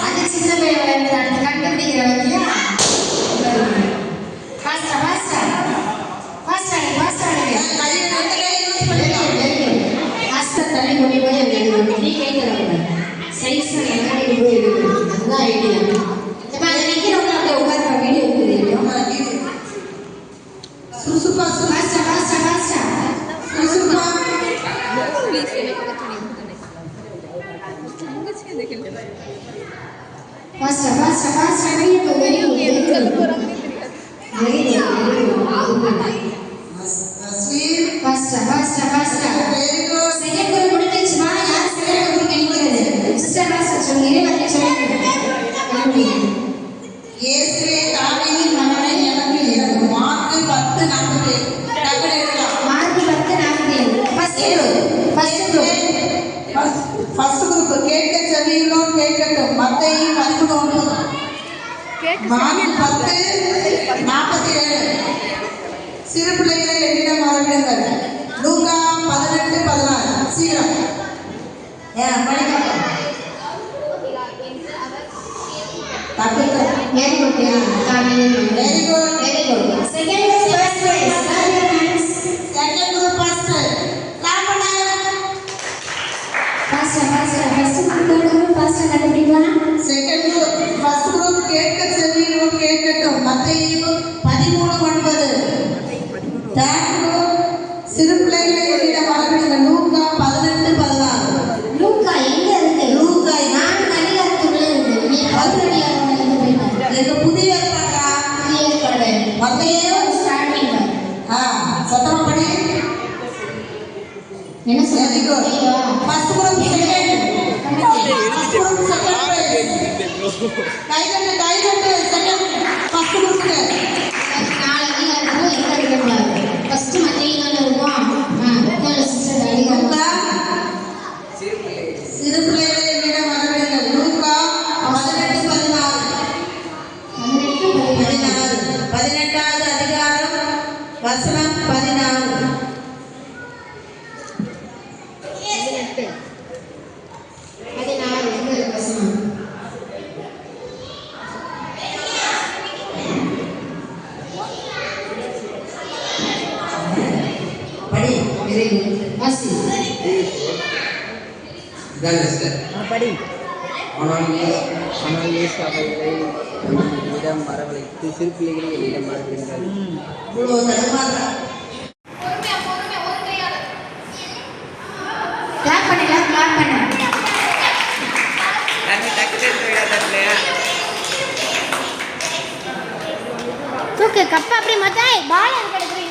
அது சின்ன பையன் கண்டுபிடிக்கிறவங்க தள்ளி கொண்டு போய் அங்கே எழுதணும். நீ கேட்குறவங்க சைஸ் போய் எழுதணும். அதுதான் ஐடியா. இப்போ அதை நிற்கிறவங்க அப்படியே உட்கார வீடியோ தெரியும். சுசுப்பா சுபாஷா பாஷா பாஷா சுசுப்பா பாஷா பாஷா பாஷா video pastor pastor pastor very good. Second group முடிஞ்சிச்சுமா? யார் செகண்ட் குரூப் கேட்கிறது? சிஸ்டர் பாஸ்டா சொல்லுங்க. வந்து சொல்லுங்க. இயேசுவே தாவீதின் மகனே எனக்கு இரங்கும். மார்க் 10:40. டக்கு எடுக்கலாம். மார்க் 10:40. ஃபர்ஸ்ட் குரூப் கேட்க செவியுள்ளோர் கேட்கட்டும். மத்தேயு 11:9. மார்க் 10:47. சிறு பிள்ளைகளை என்னிடம் வரவிடுங்கள். லூக்கா 18:16. சீக்கிரம் very good very good very good. Second first prize. Second group first. Clap பண்ணுங்க. Pastor pastor first group pastor கண்டுபிடிக்கலாம். செகண்ட் குரூப் ஃபர்ஸ்ட் குரூப் கேட்க செவியுள்ளோர் கேட்கட்டும். மத்தேயு 13:9. சிறு பிள்ளைகளை என்னிடம் வரவிடுங்கள். லூக்கா 18:16. லூக்கா எங்க இருக்கு? லூக்கா நான் அதிகாரத்துக்குள்ள இருக்கு. நீ அதுக்கு புதிய ஏற்பாடா? புதிய ஏற்பாடு. மத்தேயு ஸ்டார்டிங். சத்தமா படி. என்ன சொல்றீங்க? First group second. First group second prize. கைதட்டு செகண்ட் ஃபர்ஸ்ட் குரூப்க்கு. நாலு அதிகாரம் எங்க எடுக்கலாம்? ஃபர்ஸ்ட் மத்தேயுல இருக்கும். சிஸ்டர் அதிகாரம். சிறு பிள்ளைகளை என்னிடம் வரவிடுங்கள். லூக்கா 18:16. 18வது அதிகாரம் வசனம் 16. இடம் வரவழைத்து சிறு பிள்ளைகளை என்னிடம் வரவிடுங்கள். கப்பா அப்படி மத்தாய் பால் கிடக்குறீங்க.